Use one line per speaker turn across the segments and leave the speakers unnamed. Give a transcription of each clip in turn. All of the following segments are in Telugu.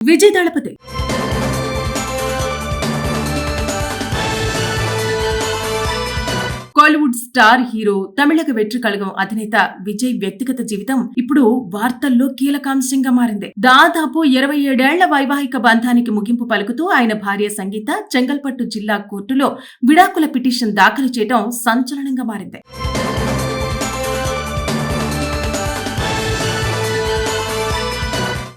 విజయ్ దళపతి. కోలీవుడ్ స్టార్ హీరో, తమిళగ వెట్రి కళగం అధినేత విజయ్ వ్యక్తిగత జీవితం ఇప్పుడు వార్తల్లో కీలకాంశంగా మారింది. దాదాపు 27 ఏళ్ల వైవాహిక బంధానికి ముగింపు పలుకుతూ ఆయన భార్య సంగీత చెంగల్పట్టు జిల్లా కోర్టులో విడాకుల పిటిషన్ దాఖలు చేయడం సంచలనంగా మారింది.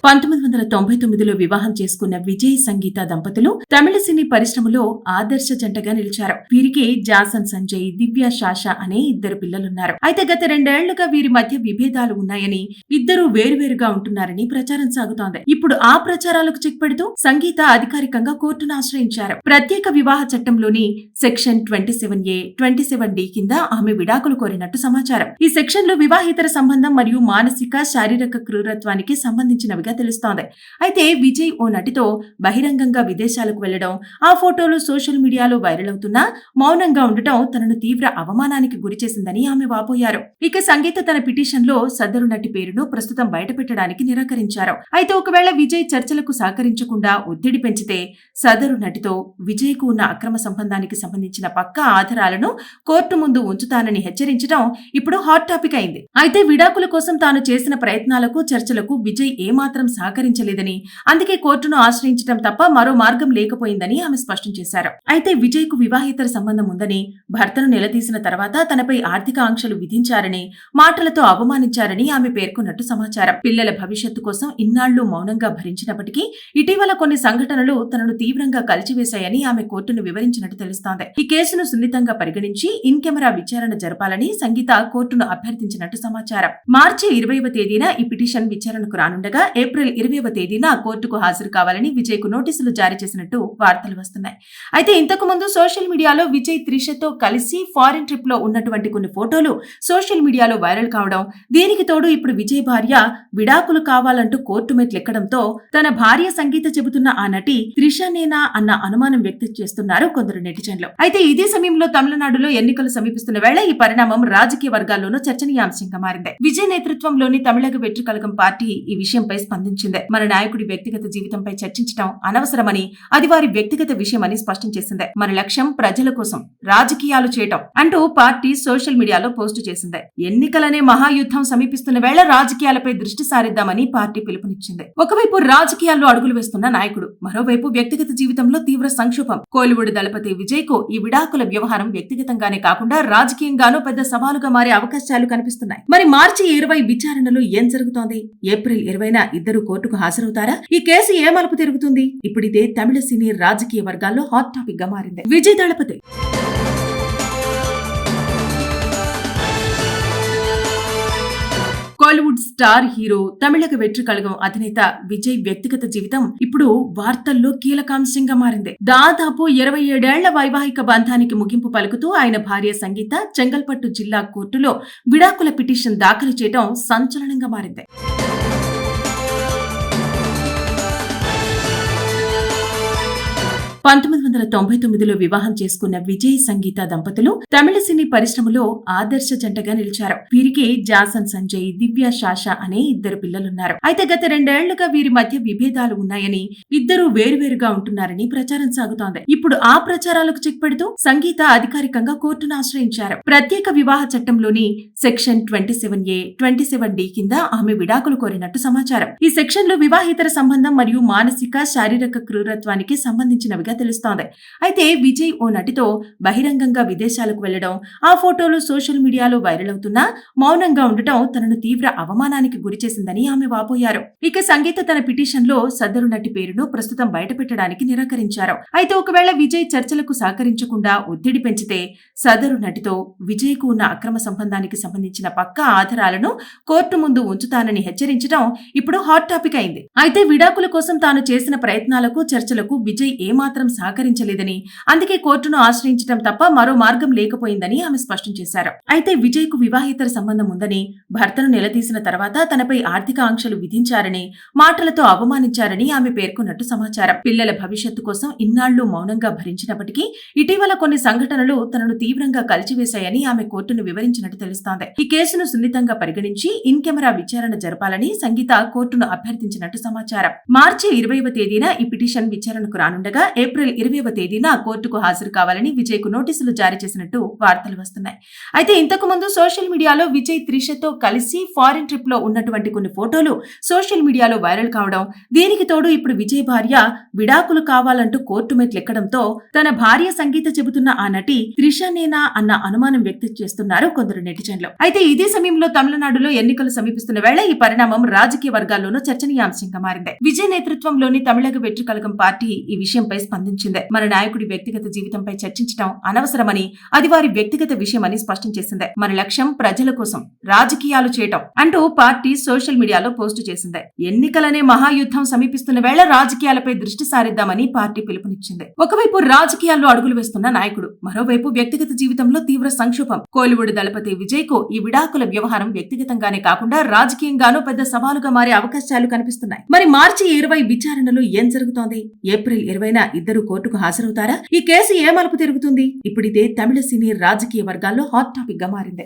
1999లో వివాహం చేసుకున్న విజయ్ సంగీత దంపతులు తమిళ సినీ పరిశ్రమలో ఆదర్శ జంటగా నిలిచారు. వీరికి జాసన్ సంజయ్, దివ్య శాష అనే 2 పిల్లలున్నారు. అయితే గత 2 ఏళ్లుగా వీరి మధ్య విభేదాలు ఉన్నాయని, ఇద్దరు వేరువేరుగా ఉంటున్నారని ప్రచారం సాగుతోంది. ఇప్పుడు ఆ ప్రచారాలకు చెక్ పెడుతూ సంగీత అధికారికంగా కోర్టును ఆశ్రయించారు. ప్రత్యేక వివాహ చట్టంలోని సెక్షన్ 27A, 27D కింద ఆమె విడాకులు కోరినట్టు సమాచారం. ఈ సెక్షన్లు వివాహేతర సంబంధం మరియు మానసిక, శారీరక క్రూరత్వానికి సంబంధించినవిగా తెలుస్తోంది. అయితే విజయ్ ఓ నటితో బహిరంగంగా విదేశాలకు వెళ్లడం, ఆ ఫోటోలు సోషల్ మీడియాలో వైరల్ అవుతున్నా మౌనంగా ఉండటం తనను తీవ్ర అవమానానికి గురిచేసిందని ఆమె వాపోయారు. ఇక సంగీత తన పిటిషన్ లో సదరు నటి పేరును ప్రస్తుతం బయటపెట్టడానికి నిరాకరించారు. అయితే ఒకవేళ విజయ్ చర్చలకు సహకరించకుండా ఒత్తిడి పెంచితే సదరు నటితో విజయ్ కు ఉన్న అక్రమ సంబంధానికి సంబంధించిన పక్కా ఆధారాలను కోర్టు ముందు ఉంచుతానని హెచ్చరించడం ఇప్పుడు హాట్ టాపిక్ అయింది. అయితే విడాకుల కోసం తాను చేసిన ప్రయత్నాలకు, చర్చలకు విజయ్ ఏమాత్రం సహకరించలేదని, అందుకే కోర్టును ఆశ్రయించడం తప్ప మరో మార్గం లేకపోయిందని ఆమె స్పష్టం చేశారు. అయితే విజయ్ కు వివాహేతర సంబంధం ఉందని, భర్తను నిలదీసిన తర్వాత తనపై ఆర్థిక ఆంక్షలు విధించారని, మాటలతో అవమానించారని ఆమె పేర్కొన్నట్టు సమాచారం. పిల్లల భవిష్యత్తు కోసం ఇన్నాళ్లు మౌనంగా భరించినప్పటికీ ఇటీవల కొన్ని సంఘటనలు తనను తీవ్రంగా కలిచివేశాయని ఆమె కోర్టును వివరించినట్టు తెలుస్తోంది. ఈ కేసును సున్నితంగా పరిగణించి ఇన్ కెమెరా విచారణ జరపాలని సంగీత కోర్టును అభ్యర్థించినట్టు సమాచారం. మార్చి 20వ తేదీన ఈ పిటిషన్ విచారణకు రానుండగా ఏప్రిల్ 20వ తేదీన కోర్టుకు హాజరు కావాలని విజయ్ కు నోటీసులు జారీ చేసినట్టు వార్తలు వస్తున్నాయి. అయితే ఇంతకు ముందు సోషల్ మీడియాలో విజయ్ త్రిషతో కలిసి ఫారిన్ ట్రిప్ లో ఉన్నటువంటి కొన్ని ఫోటోలు సోషల్ మీడియాలో వైరల్ కావడం, దీనికి తోడు ఇప్పుడు విజయ్ భార్య విడాకులు కావాలంటూ కోర్టు మెట్లెక్కడంతో తన భార్య సంగీత చెబుతున్న ఆ నటి త్రిషనేనా అన్న అనుమానం వ్యక్తం చేస్తున్నారు కొందరు నెటిజన్లు. అయితే ఇదే సమయంలో తమిళనాడులో ఎన్నికలు సమీపిస్తున్న వేళ ఈ పరిణామం రాజకీయ వర్గాల్లోనూ చర్చనీయాంశంగా మారింది. విజయ్ నేతృత్వంలోని తమిళగ వెట్రి కళగం పార్టీ ఈ విషయంపై స్పందించింది. మన నాయకుడి వ్యక్తిగత జీవితంపై చర్చించడం అనవసరమని, అది వారి వ్యక్తిగత విషయమని స్పష్టం చేసింది. మన లక్ష్యం ప్రజల కోసం రాజకీయాలు చేయటం అంటూ పార్టీ సోషల్ మీడియాలో పోస్టు చేసింది. ఎన్నికలనే మహాయుద్ధం సమీపిస్తున్న వేళ రాజకీయాలపై దృష్టి సారిద్దామని పార్టీ పిలుపునిచ్చింది. ఒకవైపు రాజకీయాల్లో అడుగులు వేస్తున్న నాయకుడు, మరోవైపు వ్యక్తిగత జీవితంలో తీవ్ర సంక్షోభం. కోలీవుడ్ దళపతి విజయ్ కు ఈ విడాకుల వ్యవహారం వ్యక్తిగతంగానే కాకుండా రాజకీయంగానూ పెద్ద సవాలుగా మారే అవకాశాలు కనిపిస్తున్నాయి. మరి మార్చి 20 విచారణలో ఏం జరుగుతోంది? ఏప్రిల్ 20న ఇద్దరు కోర్టుకు హాజరవుతారా? ఈ కేసు ఏ మలుపు తిరుగుతుంది? ఇప్పుడిదే తమిళ సినీ రాజకీయ వర్గాల్లో హాట్ టాపిక్ గా మారింది. విజయ్ దళపతి. కోలీవుడ్ స్టార్ హీరో, తమిళగ వెట్రి కళగం అధినేత విజయ్ వ్యక్తిగత జీవితం ఇప్పుడు వార్తల్లో కీలకాంశంగా మారింది. దాదాపు 27 ఏళ్ల వైవాహిక బంధానికి ముగింపు పలుకుతూ ఆయన భార్య సంగీత చెంగల్పట్టు జిల్లా కోర్టులో విడాకుల పిటిషన్ దాఖలు చేయడం సంచలనంగా మారింది. 1999లో వివాహం చేసుకున్న విజయ్ సంగీత దంపతులు తమిళ సినీ పరిశ్రమలో ఆదర్శ జంటగా నిలిచారు. వీరికి జాసన్ సంజయ్, దివ్య శాష అనే 2 పిల్లలున్నారు. అయితే గత 2 ఏళ్లుగా వీరి మధ్య విభేదాలు ఉన్నాయని, ఇద్దరు వేరువేరుగా ఉంటున్నారని ప్రచారం సాగుతోంది. ఇప్పుడు ఆ ప్రచారాలకు చెక్ పెడుతూ సంగీత అధికారికంగా కోర్టును ఆశ్రయించారు. ప్రత్యేక వివాహ చట్టంలోని సెక్షన్ 27A, 27D కింద ఆమె విడాకులు కోరినట్టు సమాచారం. ఈ సెక్షన్లు వివాహేతర సంబంధం మరియు మానసిక, శారీరక క్రూరత్వానికి సంబంధించినవిగా తెలుస్తోంది. అయితే విజయ్ ఓ నటితో బహిరంగంగా విదేశాలకు వెళ్లడం, ఆ ఫోటోలు సోషల్ మీడియాలో వైరల్ అవుతున్నా మౌనంగా ఉండటం తనను తీవ్ర అవమానానికి గురిచేసిందని ఆమె వాపోయారు. ఇక సంగీత తన పిటిషన్ లో సదరు నటి పేరును ప్రస్తుతం బయటపెట్టడానికి నిరాకరించారు. అయితే ఒకవేళ విజయ్ చర్చలకు సహకరించకుండా ఒత్తిడి పెంచితే సదరు నటితో విజయ్ కు ఉన్న అక్రమ సంబంధానికి సంబంధించిన పక్కా ఆధారాలను కోర్టు ముందు ఉంచుతానని హెచ్చరించడం ఇప్పుడు హాట్ టాపిక్ అయింది. అయితే విడాకుల కోసం తాను చేసిన ప్రయత్నాలకు, చర్చలకు విజయ్ ఏమాత్రం ఏమాత్రం సహకరించలేదని, అందుకే కోర్టును ఆశ్రయించడం తప్ప మరో మార్గం లేకపోయిందని ఆమె స్పష్టం చేశారు. అయితే విజయ్ కు వివాహేతర సంబంధం ఉందని, భర్తను నిలదీసిన తర్వాత తనపై ఆర్థిక ఆంక్షలు విధించారని, మాటలతో అవమానించారని ఆమె పేర్కొన్నట్టు సమాచారం. పిల్లల భవిష్యత్తు కోసం ఇన్నాళ్లు మౌనంగా భరించినప్పటికీ ఇటీవల కొన్ని సంఘటనలు తనను తీవ్రంగా కలిచివేశాయని ఆమె కోర్టును వివరించినట్టు తెలుస్తోంది. ఈ కేసును సున్నితంగా పరిగణించి ఇన్ కెమెరా విచారణ జరపాలని సంగీత కోర్టును అభ్యర్థించినట్టు సమాచారం. మార్చి 20వ తేదీన ఈ పిటిషన్ విచారణకు రానుండగా ఏప్రిల్ 20వ తేదీన కోర్టుకు హాజరు కావాలని విజయ్ కు నోటీసులు జారీ చేసినట్టు వార్తలు వస్తున్నాయి. అయితే ఇంతకు ముందు సోషల్ మీడియాలో విజయ్ త్రిషతో కలిసి ఫారిన్ ట్రిప్ లో ఉన్నటువంటి కొన్ని ఫోటోలు సోషల్ మీడియాలో వైరల్ కావడం, దీనికి తోడు ఇప్పుడు విజయ్ భార్య విడాకులు కావాలంటూ కోర్టు మెట్లెక్కడంతో తన భార్య సంగీత చెబుతున్న ఆ నటి త్రిషనేనా అన్న అనుమానం వ్యక్తం చేస్తున్నారు కొందరు నెటిజన్లు. అయితే ఇదే సమయంలో తమిళనాడులో ఎన్నికలు సమీపిస్తున్న వేళ ఈ పరిణామం రాజకీయ వర్గాల్లోనూ చర్చనీయాంశంగా మారింది. విజయ్ నేతృత్వంలోని తమిళగ వెట్రి కళగం పార్టీ ఈ విషయంపై స్పందించింది. మన నాయకుడి వ్యక్తిగత జీవితంపై చర్చించడం అనవసరమని, అది వారి వ్యక్తిగత విషయమని స్పష్టం చేసింది. మన లక్ష్యం ప్రజల కోసం రాజకీయాలు చేయటం అంటూ పార్టీ సోషల్ మీడియాలో పోస్టు చేసింది. ఎన్నికలనే మహాయుద్ధం సమీపిస్తున్న వేళ రాజకీయాలపై దృష్టి సారిద్దామని పార్టీ పిలుపునిచ్చింది. ఒకవైపు రాజకీయాల్లో అడుగులు వేస్తున్న నాయకుడు, మరోవైపు వ్యక్తిగత జీవితంలో తీవ్ర సంక్షోభం. కోలీవుడ్ దళపతి విజయ్ కు ఈ విడాకుల వ్యవహారం వ్యక్తిగతంగానే కాకుండా రాజకీయంగానూ పెద్ద సవాలుగా మారే అవకాశాలు కనిపిస్తున్నాయి. మరి మార్చి 20 విచారణలో ఏం జరుగుతోంది? ఏప్రిల్ 20న ఇద్దరు కోర్టుకు హాజరవుతారా? ఈ కేసు ఏ మలుపు తిరుగుతుంది? ఇప్పుడిదే తమిళ సినీ రాజకీయ వర్గాల్లో హాట్ టాపిక్ గా మారింది.